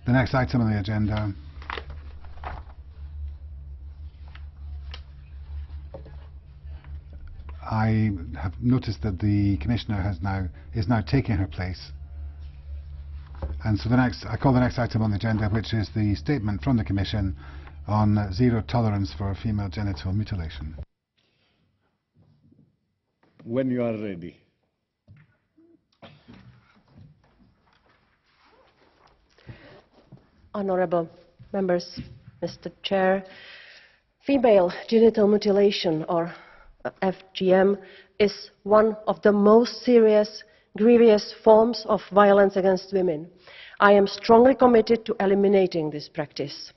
The next item on the agenda I have noticed that the Commissioner is now taking her place. And so I call the next item on the agenda, which is the statement from the Commission on zero tolerance for female genital mutilation. When you are ready. Honourable members, Mr. Chair, female genital mutilation, or FGM, is one of the most serious, grievous forms of violence against women. I am strongly committed to eliminating this practice.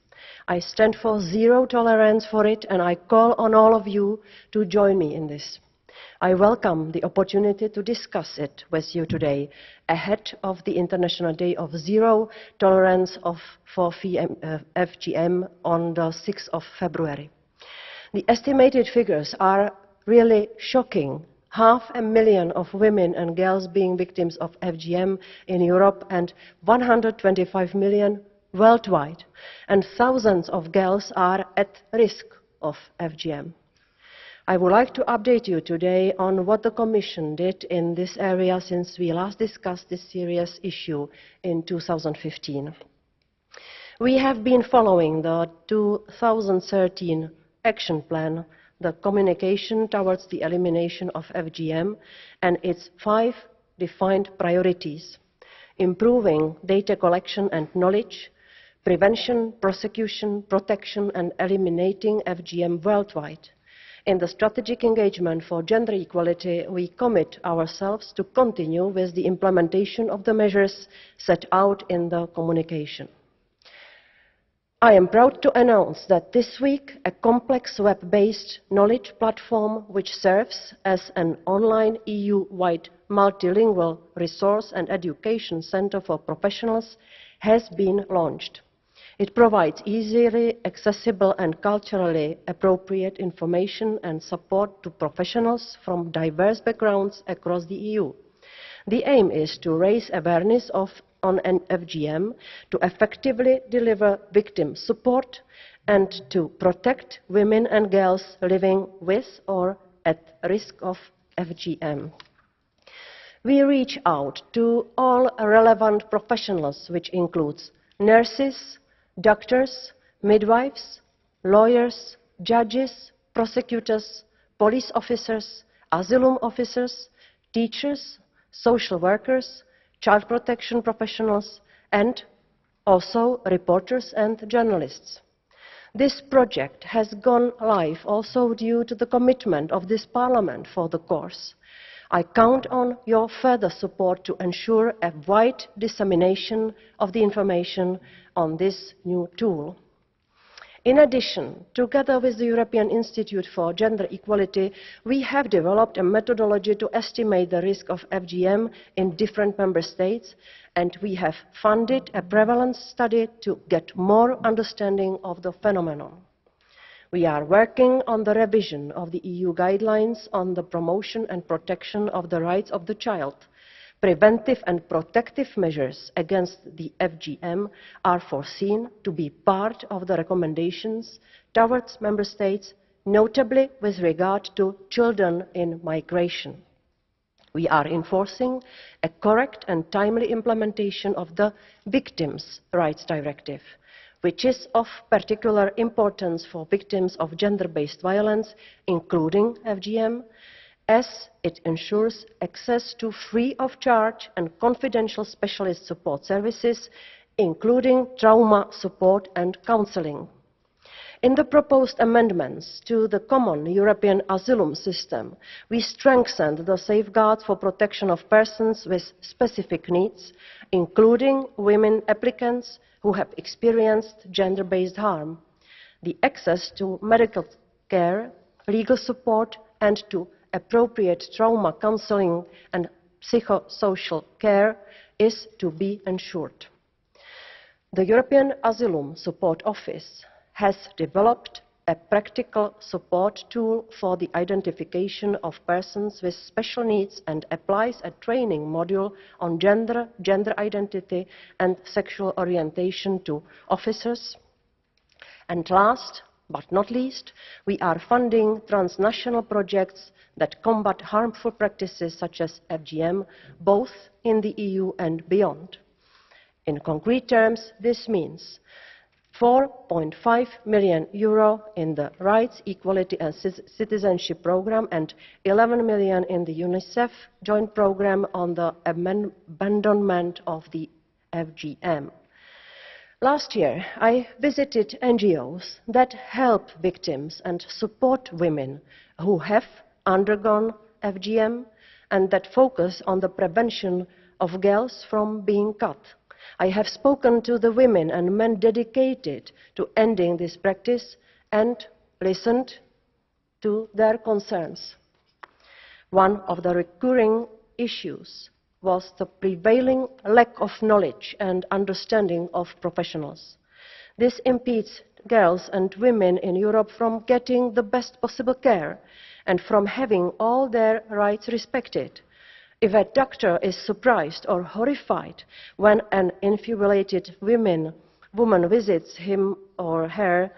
I stand for zero tolerance for it, and I call on all of you to join me in this. I welcome the opportunity to discuss it with you today, ahead of the International Day of Zero Tolerance for FGM on the 6th of February. The estimated figures are really shocking. 500,000 of women and girls being victims of FGM in Europe and 125 million worldwide, and thousands of girls are at risk of FGM. I would like to update you today on what the Commission did in this area since we last discussed this serious issue in 2015. We have been following the 2013 Action Plan, the Communication towards the Elimination of FGM, and its 5 defined priorities: improving data collection and knowledge, prevention, prosecution, protection and eliminating FGM worldwide. In the strategic engagement for gender equality, we commit ourselves to continue with the implementation of the measures set out in the communication. I am proud to announce that this week a complex web-based knowledge platform, which serves as an online EU-wide multilingual resource and education centre for professionals, has been launched. It provides easily accessible and culturally appropriate information and support to professionals from diverse backgrounds across the EU. The aim is to raise awareness on FGM, to effectively deliver victim support, and to protect women and girls living with or at risk of FGM. We reach out to all relevant professionals, which includes nurses, doctors, midwives, lawyers, judges, prosecutors, police officers, asylum officers, teachers, social workers, child protection professionals, and also reporters and journalists. This project has gone live also due to the commitment of this Parliament for the course. I count on your further support to ensure a wide dissemination of the information on this new tool. In addition, together with the European Institute for Gender Equality, we have developed a methodology to estimate the risk of FGM in different member states, and we have funded a prevalence study to get more understanding of the phenomenon. We are working on the revision of the EU guidelines on the promotion and protection of the rights of the child. Preventive and protective measures against the FGM are foreseen to be part of the recommendations towards member states, notably with regard to children in migration. We are enforcing a correct and timely implementation of the Victims' Rights Directive, which is of particular importance for victims of gender-based violence, including FGM, as it ensures access to free of charge and confidential specialist support services, including trauma support and counselling. In the proposed amendments to the common European asylum system, we strengthened the safeguards for protection of persons with specific needs, including women applicants who have experienced gender-based harm. The access to medical care, legal support and to appropriate trauma counselling and psychosocial care is to be ensured. The European Asylum Support Office has developed a practical support tool for the identification of persons with special needs and applies a training module on gender, gender identity and sexual orientation to officers. And last but not least, we are funding transnational projects that combat harmful practices such as FGM, both in the EU and beyond. In concrete terms, this means €4.5 million in the Rights, Equality and Citizenship Programme and €11 million in the UNICEF Joint Programme on the abandonment of the FGM. Last year, I visited NGOs that help victims and support women who have undergone FGM and that focus on the prevention of girls from being cut. I have spoken to the women and men dedicated to ending this practice and listened to their concerns. One of the recurring issues was the prevailing lack of knowledge and understanding of professionals. This impedes girls and women in Europe from getting the best possible care and from having all their rights respected. If a doctor is surprised or horrified when an infibulated woman visits him or her,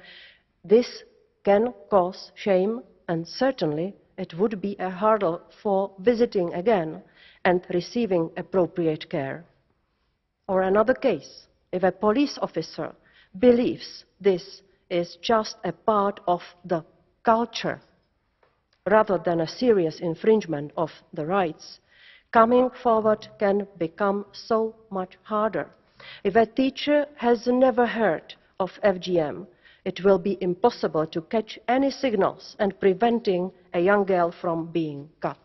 this can cause shame, and certainly it would be a hurdle for visiting again and receiving appropriate care. Or another case, if a police officer believes this is just a part of the culture rather than a serious infringement of the rights, coming forward can become so much harder. If a teacher has never heard of FGM, it will be impossible to catch any signals and preventing a young girl from being cut.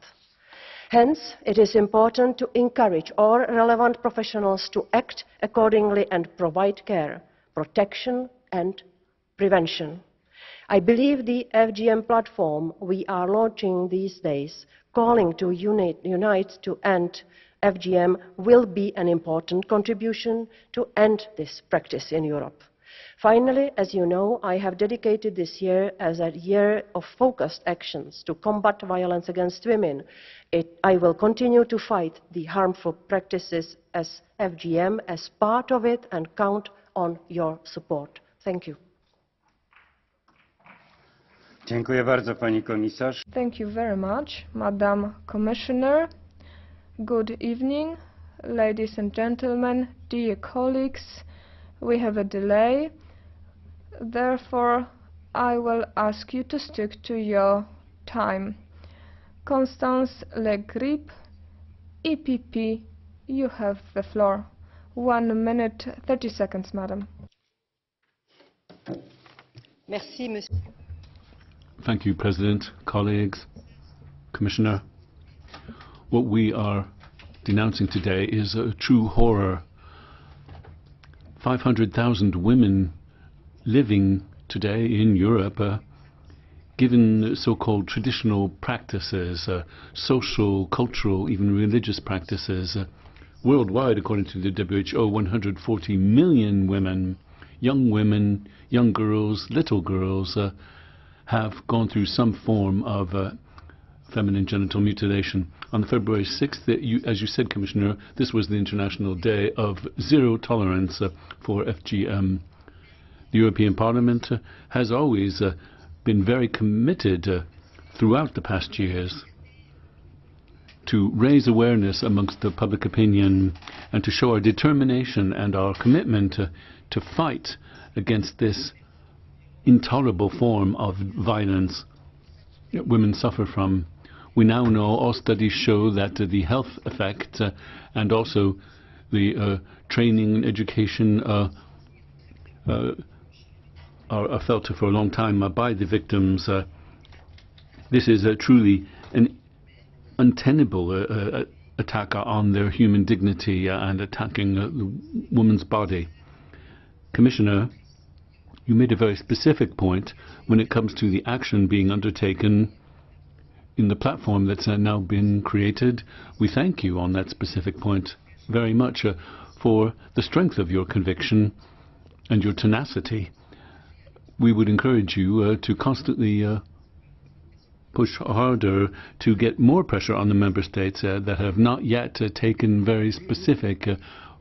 Hence, it is important to encourage all relevant professionals to act accordingly and provide care, protection and prevention. I believe the FGM platform we are launching these days, calling to unite to end FGM, will be an important contribution to end this practice in Europe. Finally, as you know, I have dedicated this year as a year of focused actions to combat violence against women. I will continue to fight the harmful practices as FGM as part of it and count on your support. Thank you. Dziękuję bardzo, pani komisarz. Thank you very much, Madam Commissioner. Good evening, ladies and gentlemen, dear colleagues. We have a delay, therefore I will ask you to stick to your time. Constance LE GRIP, EPP, you have the floor. 1 minute, 30 seconds, madam. Merci, monsieur. Thank you, President, colleagues, Commissioner. What we are denouncing today is a true horror. 500,000 women living today in Europe, given so-called traditional practices, social, cultural, even religious practices. Worldwide, according to the WHO, 140 million women, young girls, little girls, have gone through some form of feminine genital mutilation. On February 6th, as you said, Commissioner, this was the International Day of Zero Tolerance for FGM. The European Parliament has always been very committed throughout the past years to raise awareness amongst the public opinion and to show our determination and our commitment to fight against this intolerable form of violence that women suffer from. We now know, all studies show, that the health effects and also the training and education are felt for a long time by the victims. This is truly an untenable attack on their human dignity and attacking the woman's body. Commissioner, you made a very specific point when it comes to the action being undertaken in the platform that's now been created. We thank you on that specific point very much for the strength of your conviction and your tenacity. we would encourage you to constantly push harder to get more pressure on the member states that have not yet taken very specific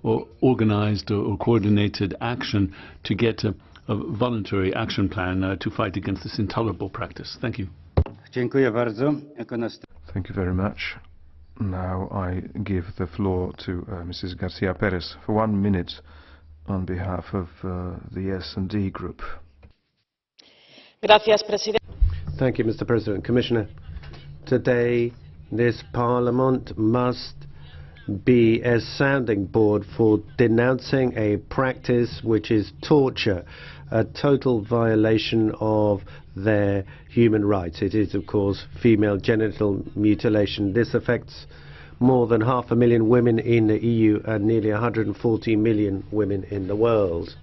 or organized or coordinated action to get a voluntary action plan to fight against this intolerable practice. Thank you. Dziękuję bardzo. Thank you very much. Now I give the floor to Mrs. GARCÍA PÉREZ for 1 minute on behalf of the S&D group. Gracias, Presidente. Thank you, Mr. President. Commissioner, today this Parliament must be a sounding board for denouncing a practice which is torture, a total violation of their human rights. It is, of course, female genital mutilation. This affects more than 500,000 women in the EU and nearly 140 million women in the world.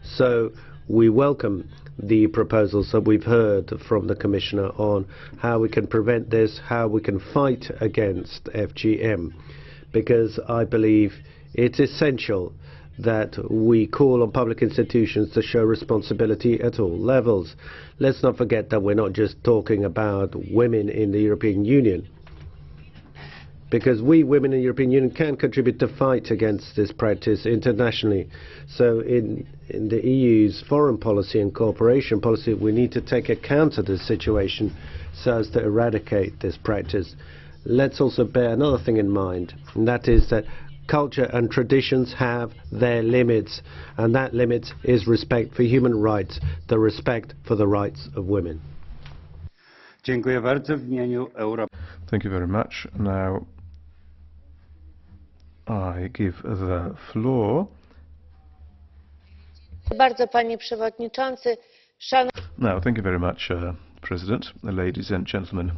So we welcome the proposals that we've heard from the Commissioner on how we can prevent this, how we can fight against FGM, because I believe it's essential that we call on public institutions to show responsibility at all levels. Let's not forget that we're not just talking about women in the European Union, because we women in the European Union can contribute to fight against this practice internationally. So in the EU's foreign policy and cooperation policy, we need to take account of this situation so as to eradicate this practice. Let's also bear another thing in mind, and that is that culture and traditions have their limits, and that limit is respect for human rights, the respect for the rights of women. Dziękuję bardzo w imieniu Thank you very much. Now I give the floor. Bardzo, panie przewodniczący. Now, thank you very much, President, ladies and gentlemen.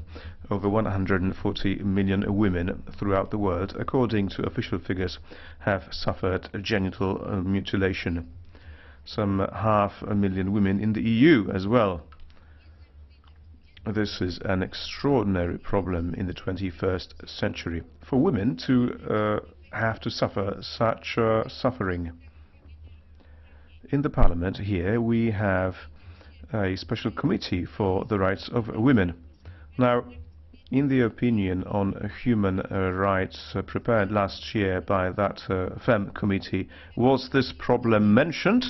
Over 140 million women throughout the world, according to official figures, have suffered genital mutilation. Some 500,000 women in the EU as well. This is an extraordinary problem in the 21st century, for women to have to suffer such suffering. In the Parliament here we have a special committee for the rights of women. Now, in the opinion on human rights prepared last year by that FEM committee, was this problem mentioned?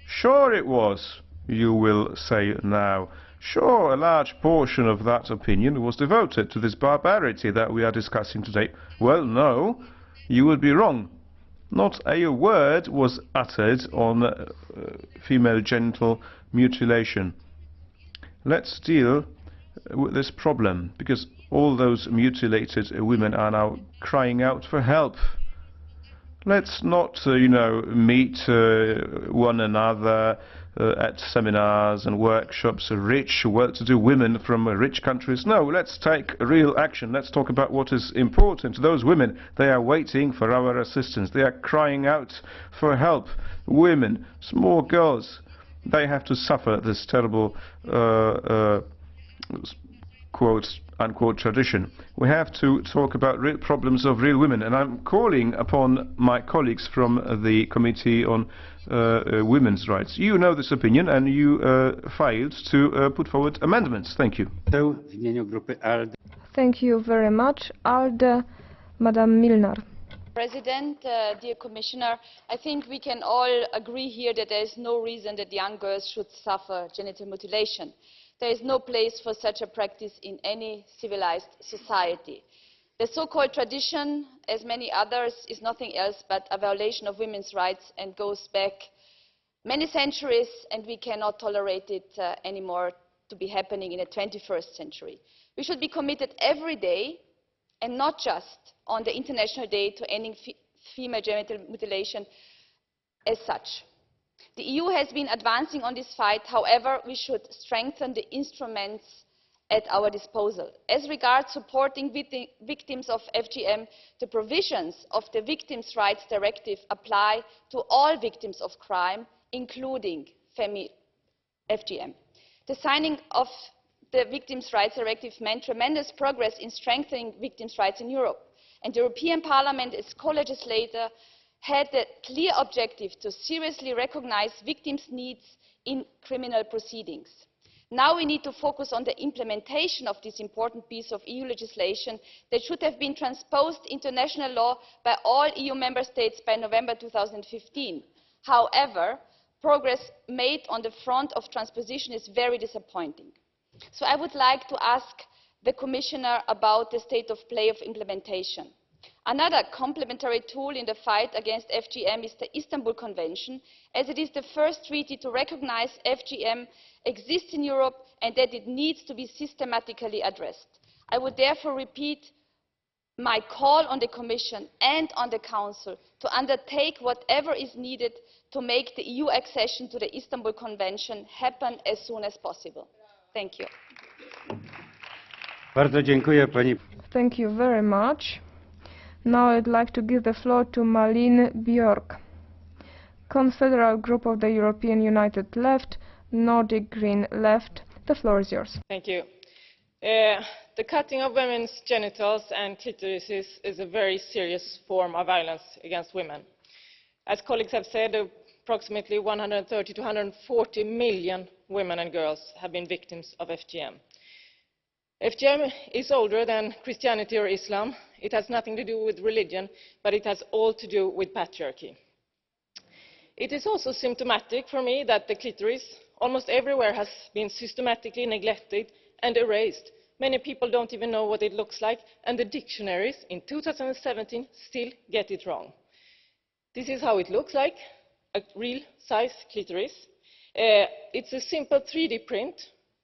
Sure it was, you will say now. Sure, a large portion of that opinion was devoted to this barbarity that we are discussing today. Well, no, you would be wrong. Not a word was uttered on female genital mutilation. Let's deal with this problem, because all those mutilated women are now crying out for help. Let's not, meet one another at seminars and workshops, rich, well-to-do women from rich countries. No, let's take real action. Let's talk about what is important. Those women, they are waiting for our assistance. They are crying out for help. Women, small girls, they have to suffer this terrible, quote-unquote, tradition. We have to talk about real problems of real women, and I'm calling upon my colleagues from the Committee on Women's Rights. You know this opinion, and you failed to put forward amendments. Thank you. Thank you very much. ALDE, Madame Mlinar. President, dear Commissioner, I think we can all agree here that there is no reason that young girls should suffer genital mutilation. There is no place for such a practice in any civilized society. The so-called tradition, as many others, is nothing else but a violation of women's rights and goes back many centuries, and we cannot tolerate it anymore to be happening in the 21st century. We should be committed every day, and not just on the International Day, to ending female genital mutilation as such. The EU has been advancing on this fight. However, we should strengthen the instruments at our disposal. As regards supporting victims of FGM, the provisions of the Victims' Rights Directive apply to all victims of crime, including FGM. The signing of the Victims' Rights Directive meant tremendous progress in strengthening victims' rights in Europe, and the European Parliament, as co-legislator, had the clear objective to seriously recognize victims' needs in criminal proceedings. Now we need to focus on the implementation of this important piece of EU legislation that should have been transposed into national law by all EU member states by November 2015. However, progress made on the front of transposition is very disappointing. So I would like to ask the Commissioner about the state of play of implementation. Another complementary tool in the fight against FGM is the Istanbul Convention, as it is the first treaty to recognize FGM exists in Europe and that it needs to be systematically addressed. I would therefore repeat my call on the Commission and on the Council to undertake whatever is needed to make the EU accession to the Istanbul Convention happen as soon as possible. Thank you. Bardzo dziękuję pani. Thank you very much. Now I'd like to give the floor to Malin BJÖRK, Confederal Group of the European United Left, Nordic Green Left. The floor is yours. Thank you. The cutting of women's genitals and clitorises is a very serious form of violence against women. As colleagues have said, approximately 130 to 140 million women and girls have been victims of FGM. FGM is older than Christianity or Islam. It has nothing to do with religion, but it has all to do with patriarchy. It is also symptomatic for me that the clitoris almost everywhere has been systematically neglected and erased. Many people don't even know what it looks like, and the dictionaries in 2017 still get it wrong. This is how it looks like, a real size clitoris. It's a simple 3D print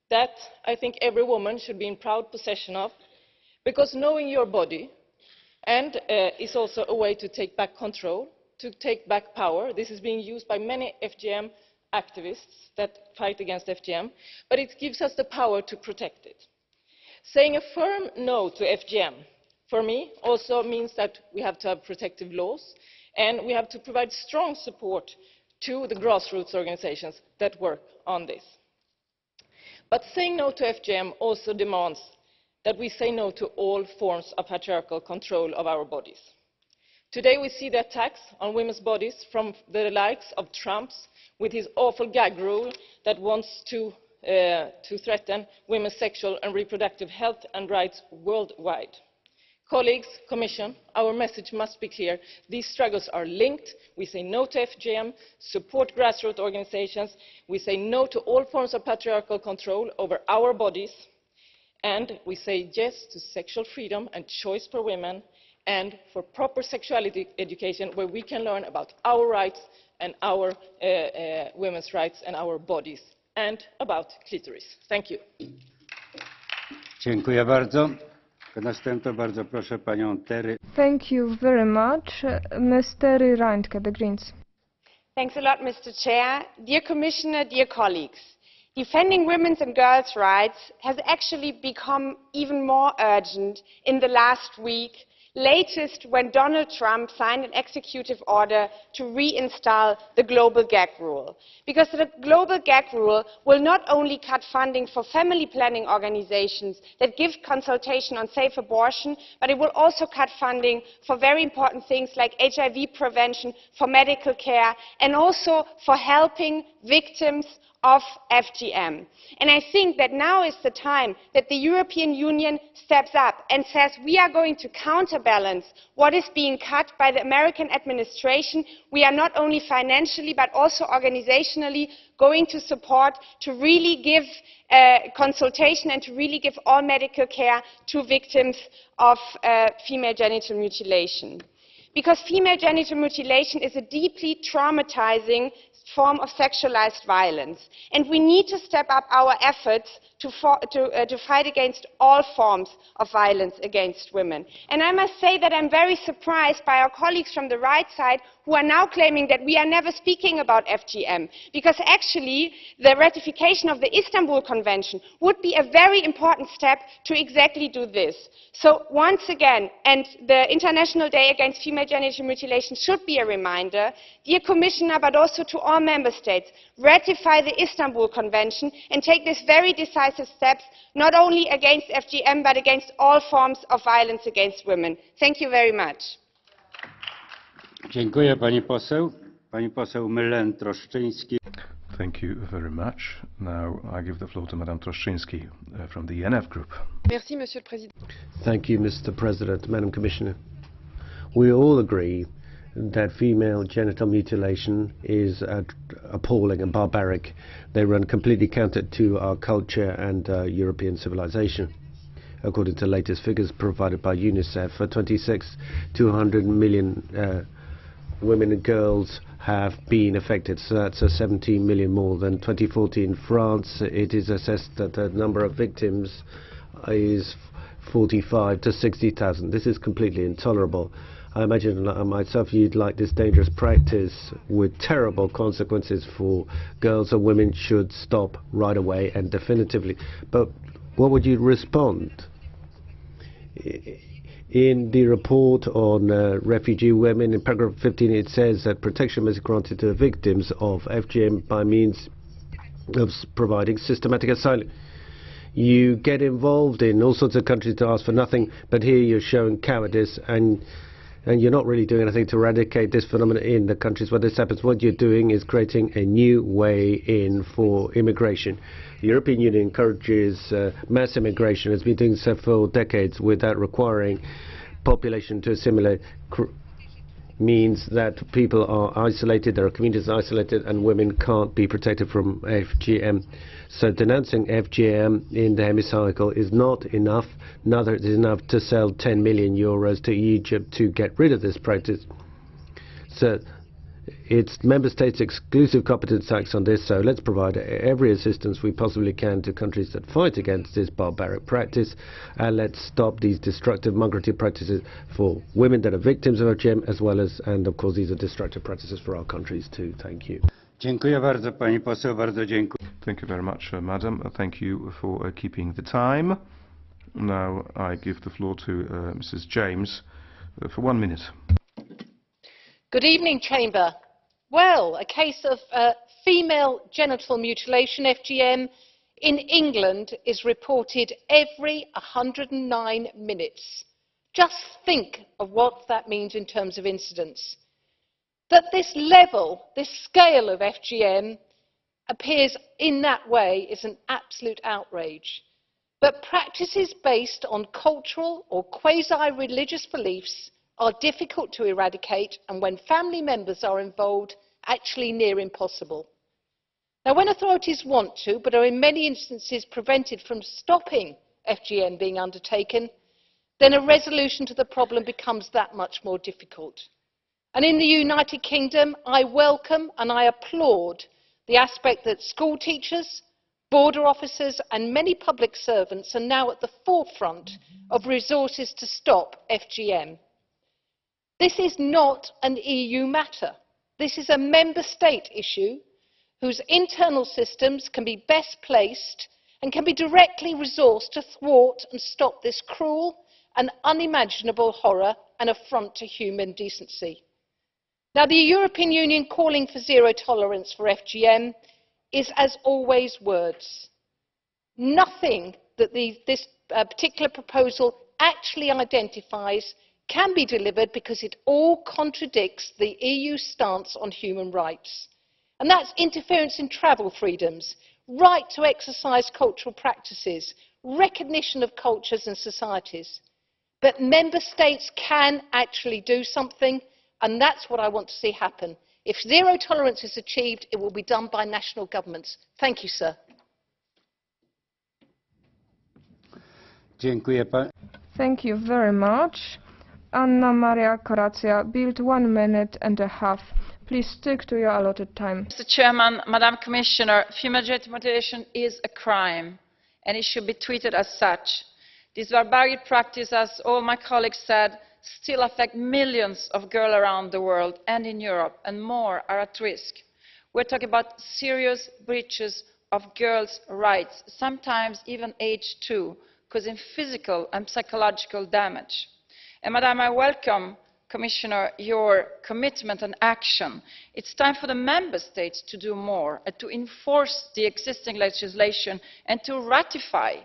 that I think every woman should be in proud possession of, because knowing your body is also a way to take back control, to take back power. This is being used by many FGM activists that fight against FGM, but it gives us the power to protect it. Saying a firm no to FGM, for me, also means that we have to have protective laws, and we have to provide strong support to the grassroots organizations that work on this. But saying no to FGM also demands that we say no to all forms of patriarchal control of our bodies. Today we see the attacks on women's bodies from the likes of Trump with his awful gag rule that wants to threaten women's sexual and reproductive health and rights worldwide. Colleagues, Commission, our message must be clear. These struggles are linked. We say no to FGM, support grassroots organizations. We say no to all forms of patriarchal control over our bodies. And we say yes to sexual freedom and choice for women, and for proper sexuality education where we can learn about our rights and our women's rights and our bodies, and about clitoris. Thank you. Dziękuję bardzo. Następnie bardzo proszę panią Terry. Thank you very much. Ms. Terry REINTKE, the Greens. Thanks a lot, Mr. Chair. Dear Commissioner, dear colleagues, defending women's and girls' rights has actually become even more urgent in the last week, latest when Donald Trump signed an executive order to reinstall the global gag rule. Because the global gag rule will not only cut funding for family planning organizations that give consultation on safe abortion, but it will also cut funding for very important things like HIV prevention, for medical care, and also for helping victims of FGM. And I think that now is the time that the European Union steps up and says we are going to counterbalance what is being cut by the American administration. We are not only financially but also organizationally going to support to really give consultation and to really give all medical care to victims of female genital mutilation. Because female genital mutilation is a deeply traumatizing form of sexualized violence, and we need to step up our efforts to fight against all forms of violence against women. And I must say that I'm very surprised by our colleagues from the right side who are now claiming that we are never speaking about FGM, because actually the ratification of the Istanbul Convention would be a very important step to exactly do this. So once again, and the International Day Against Female Genital Mutilation should be a reminder, dear Commissioner, but also to all Member States, ratify the Istanbul Convention and take these very decisive steps, not only against FGM, but against all forms of violence against women. Thank you very much. Dziękuję pani poseł. Pani poseł Mylène TROSZCZYNSKI. Thank you very much. Now I give the floor to Madame TROSZCZYNSKI from the ENF Group. Merci, Monsieur le Président. Thank you, Mr. President, Madam Commissioner. We all agree that female genital mutilation is appalling and barbaric. They run completely counter to our culture and European civilization. According to latest figures provided by UNICEF, for 200 million women and girls have been affected, so that's 17 million more than 2014. In France, it is assessed that the number of victims is 45 to 60,000. This is completely intolerable. I imagine myself you'd like this dangerous practice with terrible consequences for girls and women should stop right away and definitively. But what would you respond? In the report on refugee women, in paragraph 15, it says that protection must be granted to victims of FGM by means of providing systematic asylum. You get involved in all sorts of countries to ask for nothing, but here you're showing cowardice and you're not really doing anything to eradicate this phenomenon in the countries where this happens. What you're doing is creating a new way in for immigration. The European Union encourages mass immigration, has been doing so for decades without requiring population to assimilate. Means that people are isolated, there are communities isolated, and women can't be protected from FGM. So denouncing FGM in the hemicycle is not enough. Neither is enough to sell 10 million euros to Egypt to get rid of this practice. So it's member states' exclusive competence acts on this, so let's provide every assistance we possibly can to countries that fight against this barbaric practice, and let's stop these destructive migratory practices for women that are victims of FGM, as well as, and of course, these are destructive practices for our countries too. Thank you. Dziękuję bardzo, pani poseł, bardzo dziękuję. Thank you very much, madam. Thank you for keeping the time. Now I give the floor to Mrs. James for 1 minute. Good evening, Chamber. Well, a case of female genital mutilation, FGM, in England is reported every 109 minutes. Just think of what that means in terms of incidents. That this level, this scale of FGM appears in that way is an absolute outrage. But practices based on cultural or quasi-religious beliefs are difficult to eradicate, and when family members are involved, actually near impossible. Now, when authorities want to, but are in many instances prevented from stopping FGM being undertaken, then a resolution to the problem becomes that much more difficult. And in the United Kingdom, I welcome and I applaud the aspect that school teachers, border officers and many public servants are now at the forefront of resources to stop FGM. This is not an EU matter. This is a member state issue whose internal systems can be best placed and can be directly resourced to thwart and stop this cruel and unimaginable horror and affront to human decency. Now, the European Union calling for zero tolerance for FGM is, as always, words. Nothing that this particular proposal actually identifies can be delivered because it all contradicts the EU stance on human rights. And that's interference in travel freedoms, right to exercise cultural practices, recognition of cultures and societies. But member states can actually do something, and that's what I want to see happen. If zero tolerance is achieved, it will be done by national governments. Thank you, sir. Thank you very much. Anna Maria Corazza Bildt, 1 minute and a half. Please stick to your allotted time. Mr. Chairman, Madam Commissioner, female genital mutilation is a crime, and it should be treated as such. This barbaric practice, as all my colleagues said, still affect millions of girls around the world and in Europe, and more are at risk. We're talking about serious breaches of girls' rights, sometimes even age 2, causing physical and psychological damage. And Madam, I welcome, Commissioner, your commitment and action. It's time for the Member States to do more and to enforce the existing legislation and to ratify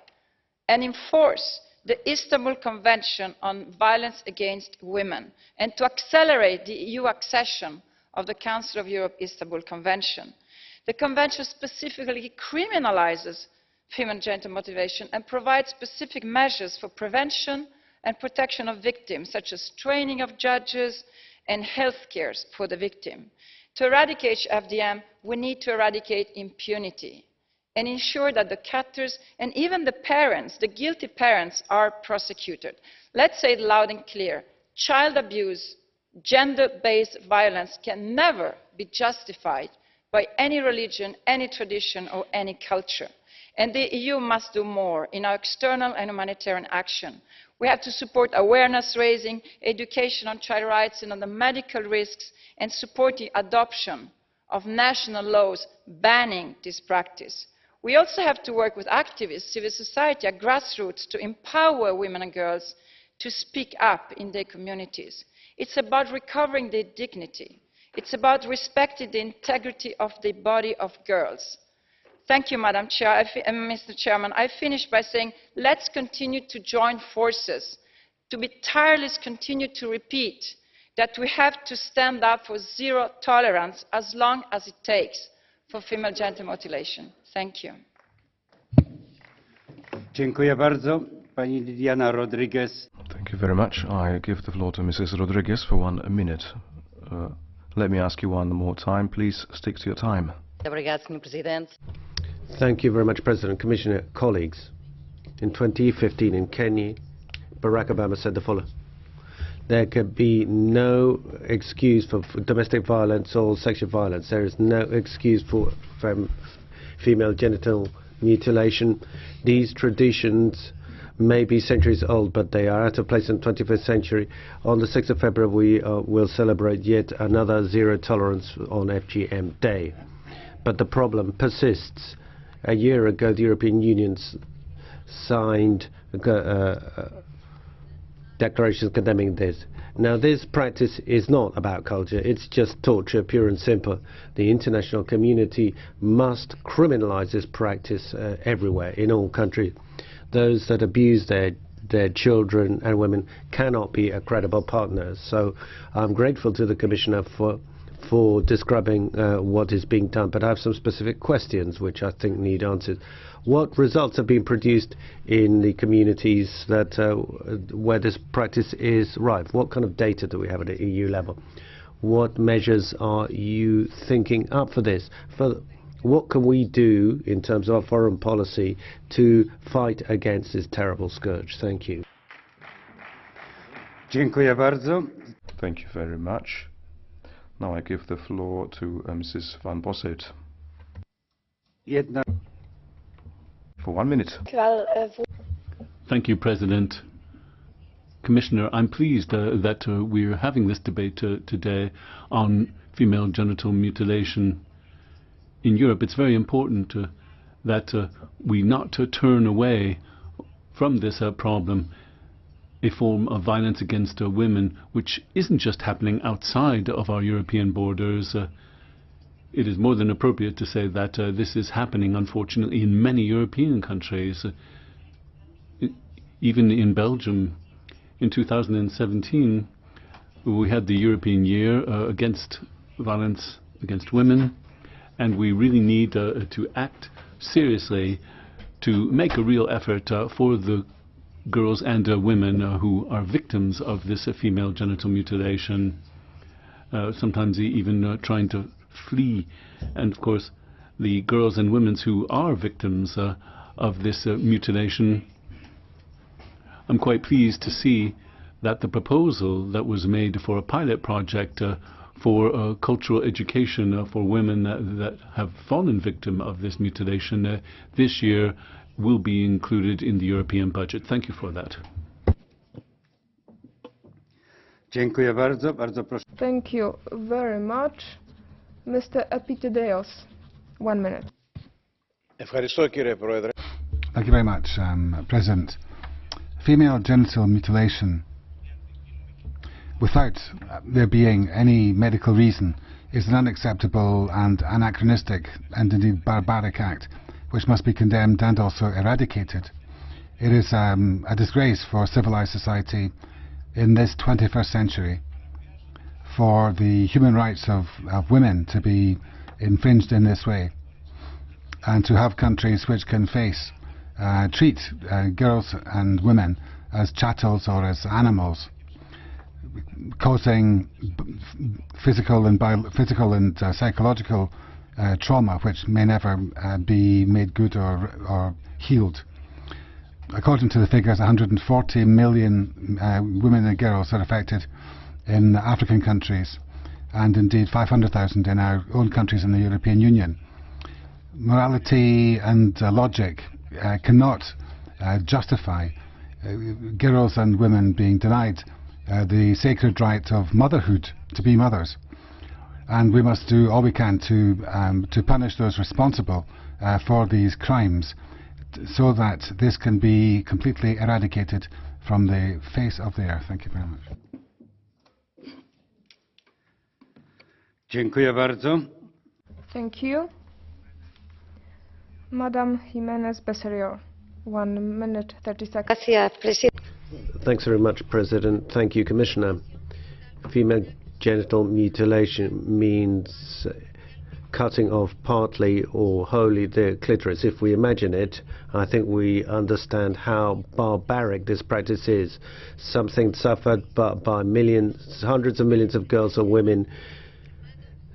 and enforce the Istanbul Convention on Violence Against Women and to accelerate the EU accession of the Council of Europe Istanbul Convention. The Convention specifically criminalizes female genital mutilation and provides specific measures for prevention and protection of victims, such as training of judges and health care for the victim. To eradicate FGM, we need to eradicate impunity and ensure that the captors and even the parents, the guilty parents, are prosecuted. Let's say it loud and clear. Child abuse, gender-based violence can never be justified by any religion, any tradition or any culture. And the EU must do more in our external and humanitarian action. We have to support awareness raising, education on child rights and on the medical risks, and support the adoption of national laws banning this practice. We also have to work with activists, civil society at grassroots to empower women and girls to speak up in their communities. It's about recovering their dignity. It's about respecting the integrity of the body of girls. Thank you, Madam Chair. Mr. Chairman, I finish by saying let's continue to join forces, to be tireless, continue to repeat that we have to stand up for zero tolerance as long as it takes for female genital mutilation. Thank you. Dziękuję bardzo. Pani Liliana Rodrigues. Thank you very much. I give the floor to Mrs. Rodrigues for 1 minute. Let me ask you one more time. Please stick to your time. Thank you very much, President, Commissioner, colleagues. In 2015 in Kenya, Barack Obama said the following: there could be no excuse for domestic violence or sexual violence. There is no excuse for female genital mutilation. These traditions may be centuries old, but they are out of place in the 21st century. On the 6th of February, we will celebrate yet another zero tolerance on FGM Day. But the problem persists. A year ago, the European Union signed declarations condemning this. Now, this practice is not about culture. It's just torture, pure and simple. The international community must criminalize this practice everywhere, in all countries. Those that abuse their children and women cannot be a credible partner. So I'm grateful to the Commissioner for describing what is being done, but I have some specific questions which I think need answered. What results have been produced in the communities that where this practice is rife? What kind of data do we have at the EU level? What measures are you thinking up for this? What can we do in terms of our foreign policy to fight against this terrible scourge? Thank you. Dziękuję bardzo. Thank you very much. Now I give the floor to Mrs. Van Bossuyt. For 1 minute. Thank you, President. Commissioner, I'm pleased that we're having this debate today on female genital mutilation in Europe. It's very important that we not turn away from this problem, a form of violence against women which isn't just happening outside of our European borders. It is more than appropriate to say that this is happening, unfortunately, in many European countries. Even in Belgium, in 2017, we had the European Year against violence against women, and we really need to act seriously to make a real effort for the girls and women who are victims of this female genital mutilation, sometimes even trying to flee. And of course, the girls and women who are victims of this mutilation, I'm quite pleased to see that the proposal that was made for a pilot project for cultural education for women that have fallen victim of this mutilation this year will be included in the European budget. Thank you for that. Dziękuję bardzo. Bardzo proszę. Thank you very much. Mr. Epitideos, 1 minute. Thank you very much, President. Female genital mutilation, without there being any medical reason, is an unacceptable and anachronistic and indeed barbaric act which must be condemned and also eradicated. It is a disgrace for civilized society in this 21st century for the human rights of women to be infringed in this way, and to have countries which can treat girls and women as chattels or as animals, causing physical and psychological trauma which may never be made good or healed. According to the figures, 140 million women and girls are affected in African countries, and indeed 500,000 in our own countries in the European Union. Morality and logic cannot justify girls and women being denied the sacred right of motherhood, to be mothers. And we must do all we can to punish those responsible for these crimes, so that this can be completely eradicated from the face of the earth. Thank you very much. Dziękuję bardzo. Thank you. Madam JIMÉNEZ-BECERRIL, 1 minute 30 seconds. Thanks very much, President. Thank you, Commissioner. Female genital mutilation means cutting off partly or wholly the clitoris. If we imagine it, I think we understand how barbaric this practice is. Something suffered by millions, hundreds of millions of girls and women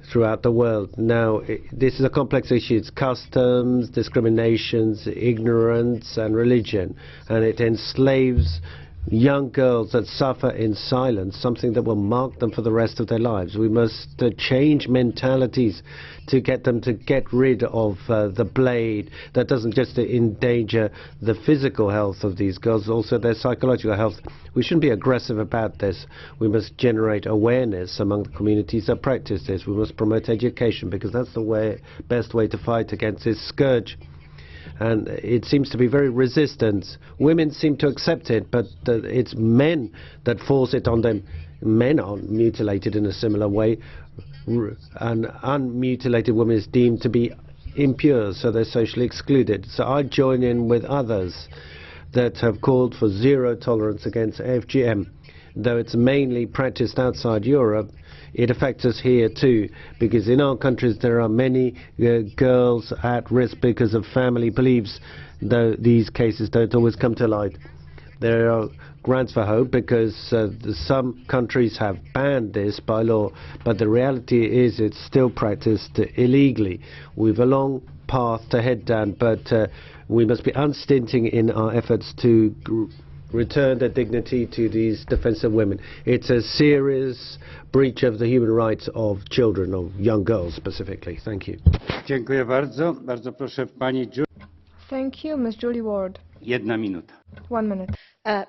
throughout the world. Now, this is a complex issue. It's customs, discriminations, ignorance, and religion. And it enslaves young girls that suffer in silence, something that will mark them for the rest of their lives. We must change mentalities to get them to get rid of the blade that doesn't just endanger the physical health of these girls, also their psychological health. We shouldn't be aggressive about this. We must generate awareness among the communities that practice this. We must promote education, because that's the best way to fight against this scourge. And it seems to be very resistant. Women seem to accept it, but it's men that force it on them. Men are mutilated in a similar way. An unmutilated woman is deemed to be impure, so they're socially excluded. So I join in with others that have called for zero tolerance against FGM. Though it's mainly practiced outside Europe, it affects us here too, because in our countries there are many girls at risk because of family beliefs, though these cases don't always come to light. There are grounds for hope, because some countries have banned this by law, but the reality is it's still practiced illegally. We've a long path to head down, but we must be unstinting in our efforts to return their dignity to these defensive women. It's a serious breach of the human rights of children, of young girls specifically. Thank you. Dziękuję bardzo. Bardzo proszę pani Thank you, Ms. Julie Ward. 1 minuta. 1 minute.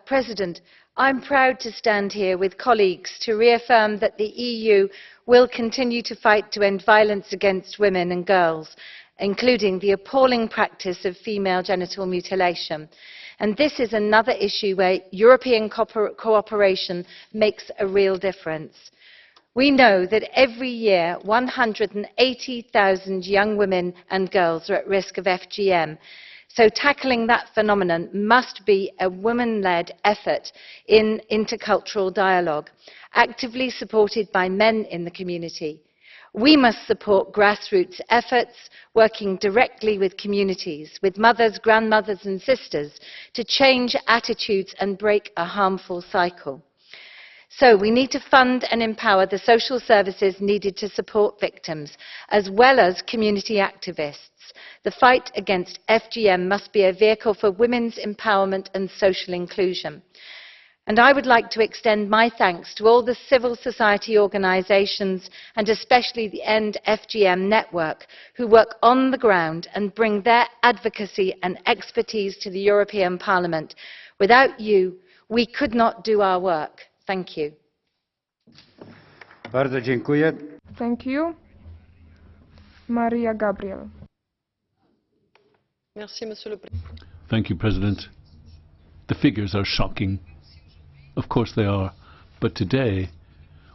President, I'm proud to stand here with colleagues to reaffirm that the EU will continue to fight to end violence against women and girls, including the appalling practice of female genital mutilation. And this is another issue where European cooperation makes a real difference. We know that every year 180,000 young women and girls are at risk of FGM. So tackling that phenomenon must be a women-led effort in intercultural dialogue, actively supported by men in the community. We must support grassroots efforts, working directly with communities, with mothers, grandmothers and sisters, to change attitudes and break a harmful cycle. So we need to fund and empower the social services needed to support victims, as well as community activists. The fight against FGM must be a vehicle for women's empowerment and social inclusion. And I would like to extend my thanks to all the civil society organisations, and especially the End FGM Network, who work on the ground and bring their advocacy and expertise to the European Parliament. Without you, we could not do our work. Thank you. Bardzo dziękuję. Thank you. Mariya Gabriel. Thank you, President. The figures are shocking. Of course they are. But today,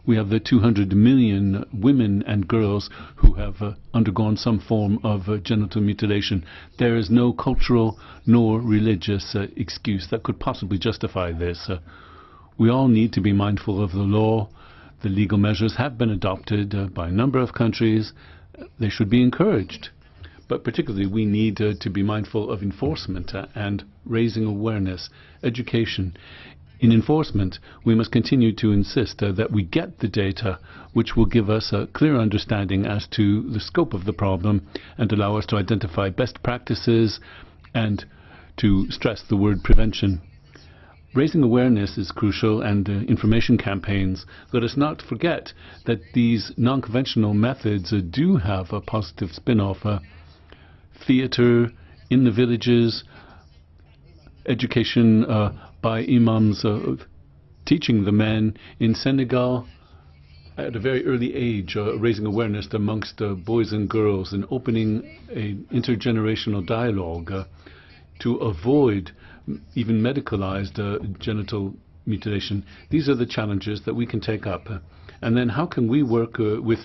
We have the 200 million women and girls who have undergone some form of genital mutilation. There is no cultural nor religious excuse that could possibly justify this. We all need to be mindful of the law. The legal measures have been adopted by a number of countries. They should be encouraged. But particularly we need to be mindful of enforcement and raising awareness, education. In enforcement, we must continue to insist that we get the data which will give us a clear understanding as to the scope of the problem and allow us to identify best practices and to stress the word prevention. Raising awareness is crucial, and information campaigns. Let us not forget that these non-conventional methods do have a positive spin-off. Theatre in the villages, education by imams teaching the men in Senegal at a very early age, raising awareness amongst boys and girls and opening an intergenerational dialogue to avoid even medicalized genital mutilation. These are the challenges that we can take up. And then how can we work with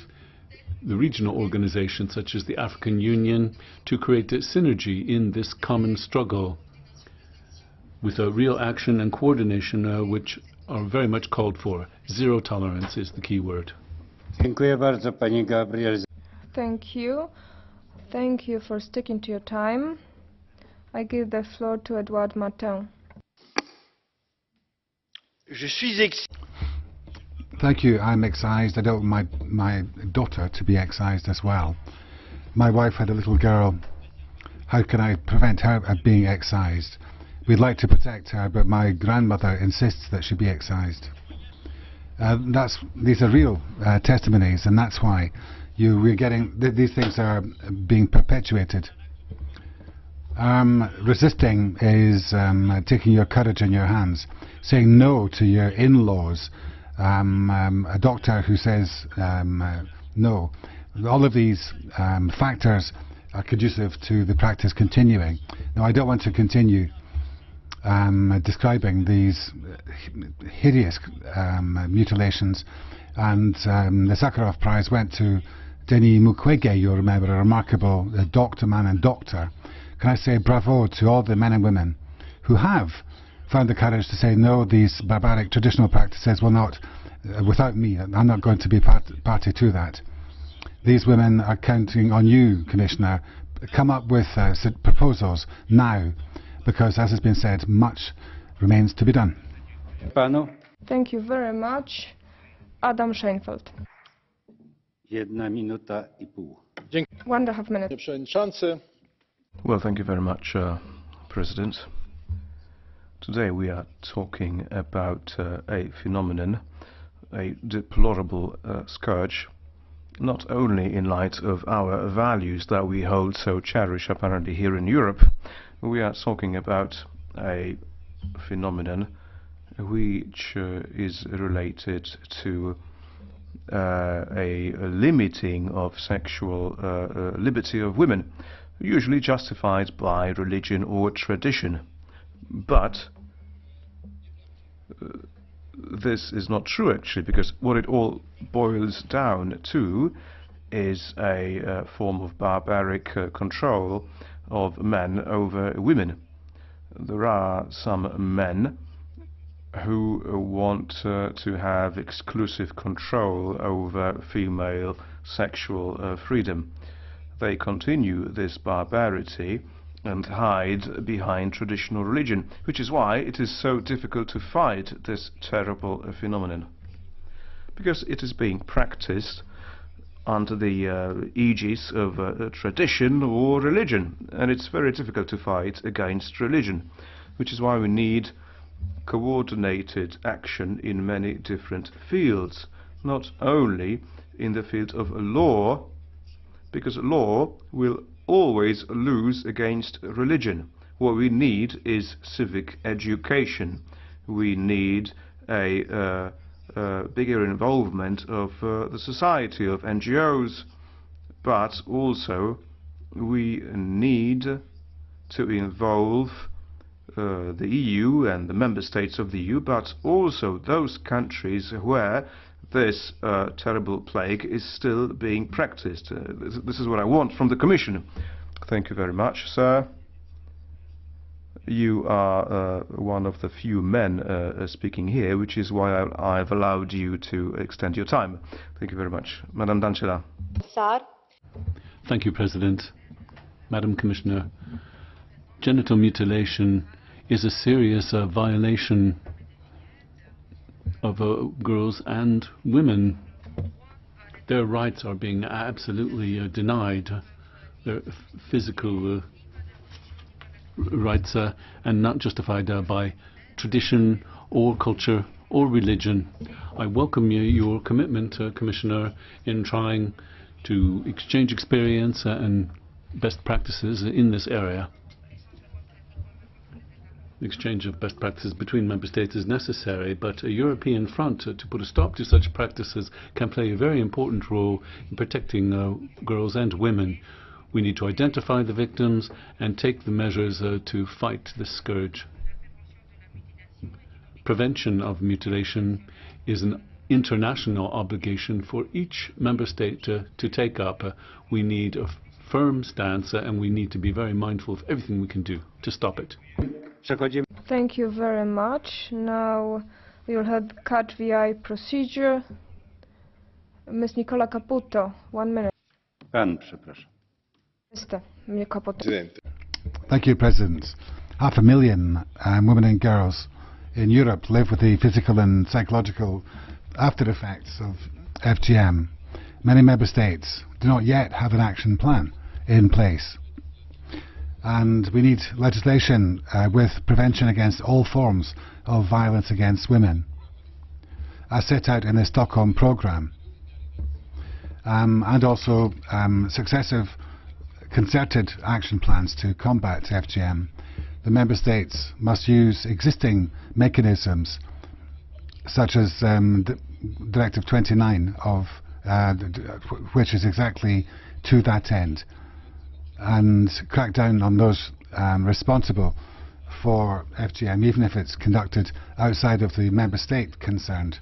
the regional organizations such as the African Union to create a synergy in this common struggle with a real action and coordination which are very much called for. Zero tolerance is the key word. Dziękuję bardzo, pani Gabriel. Thank you. Thank you for sticking to your time. I give the floor to Edouard Martin. Thank you. I'm excised. I don't want my daughter to be excised as well. My wife had a little girl. How can I prevent her being excised? We'd like to protect her, but my grandmother insists that she be excised. These are real testimonies, and that's why we're getting these things are being perpetuated. Resisting is taking your courage in your hands, saying no to your in-laws, a doctor who says no. All of these factors are conducive to the practice continuing. Now, I don't want to continue describing these hideous mutilations, and the Sakharov Prize went to Denis Mukwege, you remember, a remarkable man and doctor. Can I say bravo to all the men and women who have found the courage to say no, these barbaric traditional practices will not, without me, I'm not going to be party to that. These women are counting on you, Commissioner. Come up with proposals now, because, as has been said, much remains to be done. Thank you very much. Adam Szejnfeld. 1 minuta I pół. 1.5 minutes. Well, thank you very much, President. Today we are talking about a phenomenon, a deplorable scourge, not only in light of our values that we hold so cherish apparently here in Europe. We are talking about a phenomenon which is related to a limiting of sexual liberty of women, usually justified by religion or tradition. But this is not true, actually, because what it all boils down to is a form of barbaric control of men over women. There are some men who want to have exclusive control over female sexual freedom. They continue this barbarity and hide behind traditional religion, which is why it is so difficult to fight this terrible phenomenon. Because it is being practiced under the aegis of tradition or religion, and it's very difficult to fight against religion, which is why we need coordinated action in many different fields, not only in the field of law, because law will always lose against religion. What we need is civic education. We need a bigger involvement of the society, of NGOs, but also we need to involve the EU and the member states of the EU, but also those countries where this terrible plague is still being practiced. This is what I want from the Commission. Thank you very much, sir. You are one of the few men speaking here, which is why I've allowed you to extend your time. Thank you very much. Madam Dăncilă. Thank you, President. Madam Commissioner, genital mutilation is a serious violation of girls and women. Their rights are being absolutely denied. Their physical rights and not justified by tradition or culture or religion. I welcome your commitment, Commissioner, in trying to exchange experience and best practices in this area. The exchange of best practices between member states is necessary, but a European front to put a stop to such practices can play a very important role in protecting girls and women. We need to identify the victims and take the measures to fight this scourge. Prevention of mutilation is an international obligation for each member state to take up. We need a firm stance and we need to be very mindful of everything we can do to stop it. Thank you very much. Now we will have cut VI procedure. Ms. Nicola Caputo, 1 minute. Pan, przepraszam. Thank you, President. 500,000 women and girls in Europe live with the physical and psychological after effects of FGM. Many member states do not yet have an action plan in place. And we need legislation with prevention against all forms of violence against women, as set out in the Stockholm programme, and also successive concerted action plans to combat FGM. The member states must use existing mechanisms such as Directive 29 of which is exactly to that end, and crack down on those responsible for FGM, even if it's conducted outside of the member state concerned.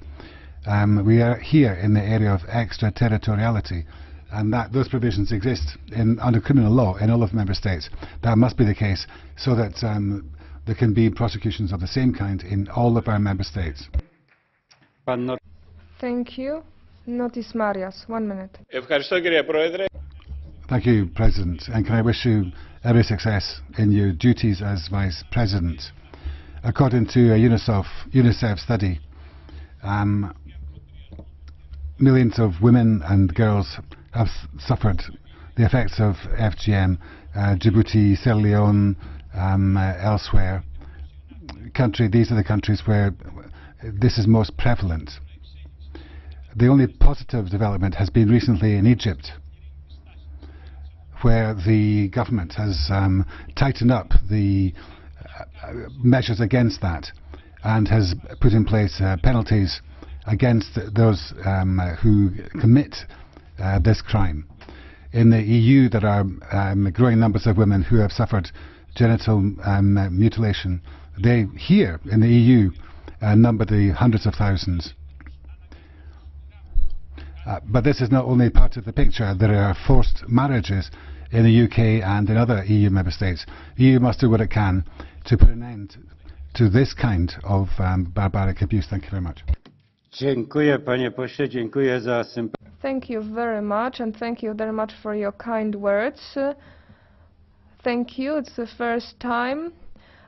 We are here in the area of extraterritoriality, and that those provisions exist under criminal law in all of the member states. That must be the case, so that there can be prosecutions of the same kind in all of our member states. Thank you. Notis Marias, 1 minute. Thank you, President, and can I wish you every success in your duties as Vice President. According to a UNICEF study, millions of women and girls have suffered the effects of FGM, Djibouti, Sierra Leone, elsewhere. These are the countries where this is most prevalent. The only positive development has been recently in Egypt, where the government has tightened up the measures against that and has put in place penalties against those who commit this crime. In the EU, there are growing numbers of women who have suffered genital mutilation. They, here in the EU, number the hundreds of thousands. But this is not only part of the picture. There are forced marriages in the UK and in other EU member states. The EU must do what it can to put an end to this kind of barbaric abuse. Thank you very much. Thank you very much, and thank you very much for your kind words. Thank you. It's the first time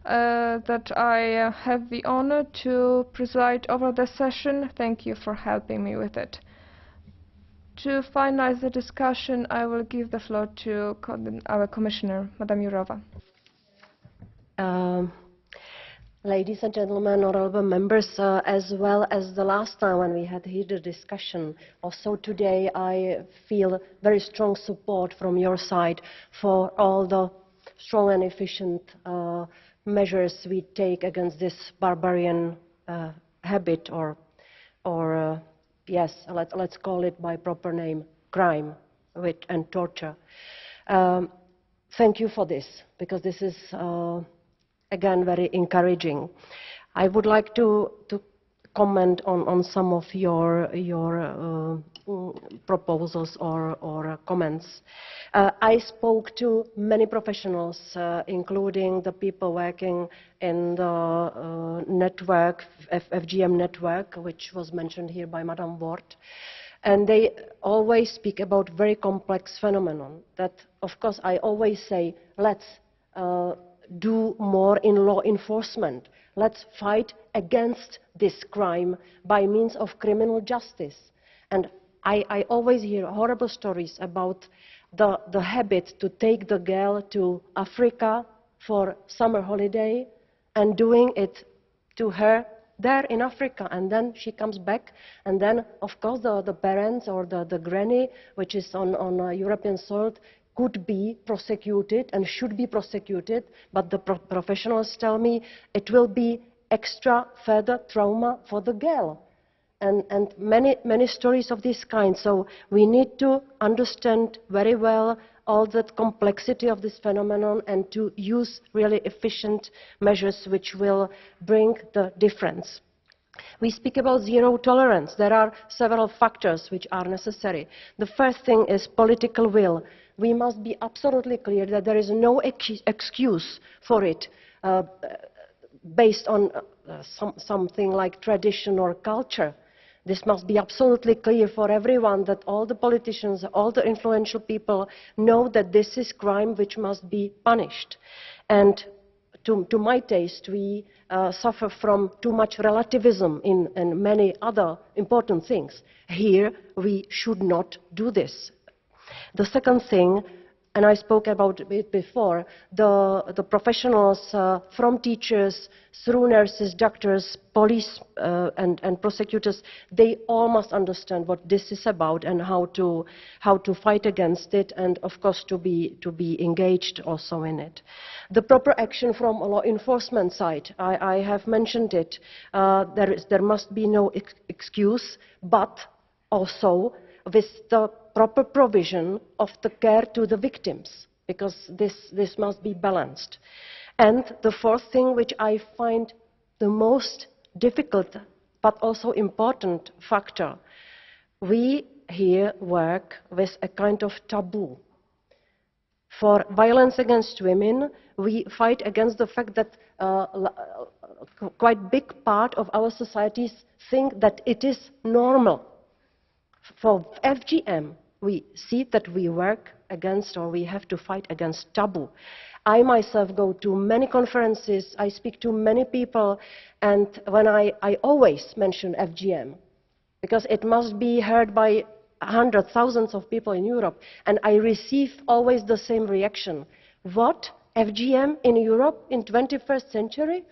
that I have the honor to preside over the session. Thank you for helping me with it. To finalize the discussion, I will give the floor to our Commissioner, Madam Jourová. Ladies and gentlemen, honorable members, as well as the last time when we had here the discussion, also today I feel very strong support from your side for all the strong and efficient measures we take against this barbarian habit, or yes, let's call it by proper name, crime and torture. Thank you for this, because this is again very encouraging. I would like to comment on some of your proposals or comments. I spoke to many professionals, including the people working in the network, FGM network, which was mentioned here by Madame Ward. And they always speak about very complex phenomenon that, of course, I always say, let's do more in law enforcement. Let's fight against this crime by means of criminal justice. And I always hear horrible stories about the habit to take the girl to Africa for summer holiday and doing it to her there in Africa, and then she comes back, and then of course the parents or the granny, which is on European soil, could be prosecuted and should be prosecuted, but the professionals tell me it will be extra further trauma for the girl. And many stories of this kind. So we need to understand very well all the complexity of this phenomenon and to use really efficient measures which will bring the difference. We speak about zero tolerance. There are several factors which are necessary. The first thing is political will. We must be absolutely clear that there is no excuse for it based on something like tradition or culture. This must be absolutely clear for everyone, that all the politicians, all the influential people know that this is crime which must be punished. And to my taste, we suffer from too much relativism in many other important things. Here, we should not do this. The second thing, and I spoke about it before, the professionals from teachers through nurses, doctors, police and prosecutors, they all must understand what this is about and how to fight against it, and of course to be engaged also in it. The proper action from a law enforcement side, I have mentioned it. There must be no excuse, but also with the proper provision of the care to the victims, because this must be balanced. And the fourth thing, which I find the most difficult but also important factor, we here work with a kind of taboo. For violence against women, we fight against the fact that quite big part of our societies think that it is normal. For FGM, we see that we work against, or we have to fight against, taboo. I myself go to many conferences, I speak to many people, and when I always mention FGM, because it must be heard by hundreds, thousands of people in Europe, and I receive always the same reaction. What? FGM in Europe in 21st century?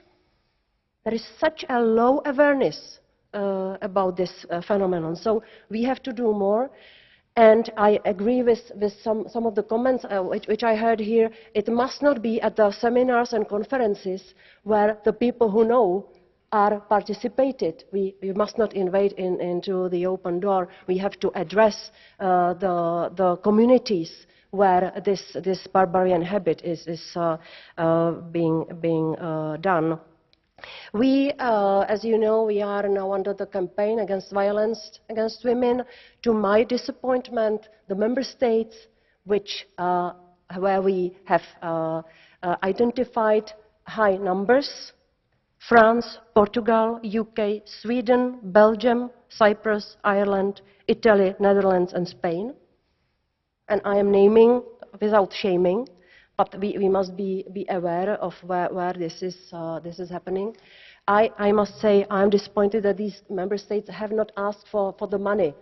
There is such a low awareness about this phenomenon. So we have to do more, and I agree with some of the comments which I heard here. It must not be at the seminars and conferences where the people who know are participated. We must not invade into the open door. We have to address the communities where this barbarian habit is being done. We, as you know, we are now under the campaign against violence against women. To my disappointment, the member states where we have identified high numbers: France, Portugal, UK, Sweden, Belgium, Cyprus, Ireland, Italy, Netherlands and Spain. And I am naming without shaming, but we must be aware of where this is happening. I must say I am disappointed that these member states have not asked for the money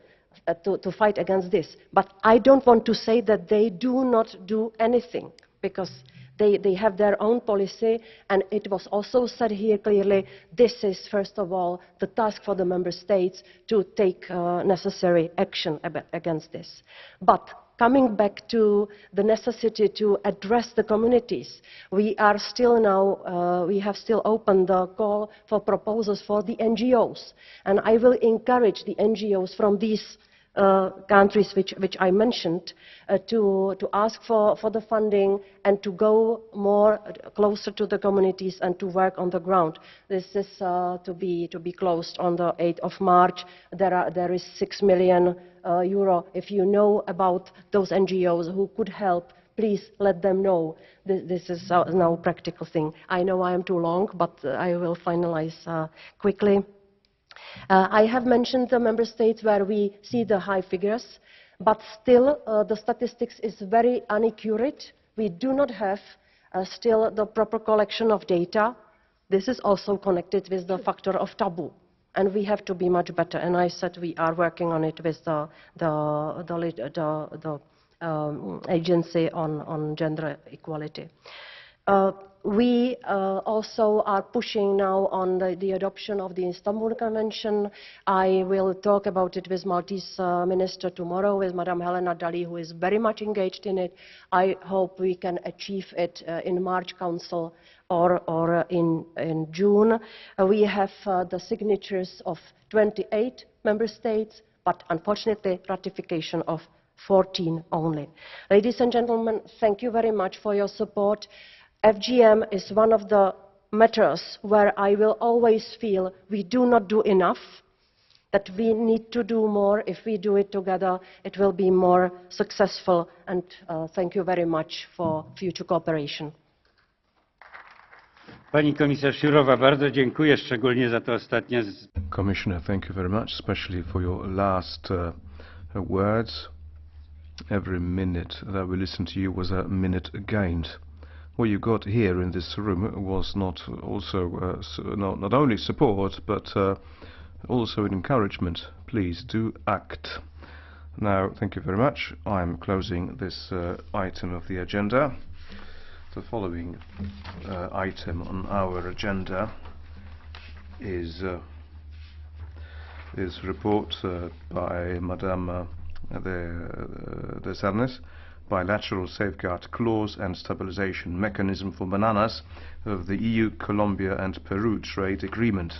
to fight against this. But I don't want to say that they do not do anything, because they have their own policy, and it was also said here clearly, this is first of all the task for the member states to take necessary action against this. But coming back to the necessity to address the communities, we have still opened the call for proposals for the NGOs, and I will encourage the NGOs from these countries which I mentioned to ask for the funding and to go more closer to the communities and to work on the ground. This is to be closed on the 8th of March. There is €6 million. If you know about those NGOs who could help, please let them know. This is now a practical thing. I know I am too long, but I will finalize quickly. I have mentioned the member states where we see the high figures, but still the statistics is very inaccurate. We do not have still the proper collection of data. This is also connected with the factor of taboo, and we have to be much better. And I said we are working on it with the agency on gender equality. We also are pushing now on the adoption of the Istanbul Convention. I will talk about it with Maltese Minister tomorrow, with Madam Helena Dalli, who is very much engaged in it. I hope we can achieve it in March Council or in June. We have the signatures of 28 member states, but unfortunately ratification of 14 only. Ladies and gentlemen, thank you very much for your support. FGM is one of the matters where I will always feel we do not do enough, that we need to do more. If we do it together, it will be more successful. And thank you very much for future cooperation. Pani komisarz Jourová, bardzo dziękuję, szczególnie za to ostatnie. Commissioner, thank you very much, especially for your last words. Every minute that we listened to you was a minute gained. What you got here in this room was not only support, but also an encouragement. Please do act. Now, thank you very much. I'm closing this item of the agenda. The following item on our agenda is report by Madame de Sarnes, bilateral safeguard clause and stabilization mechanism for bananas of the EU, Colombia and Peru trade agreement.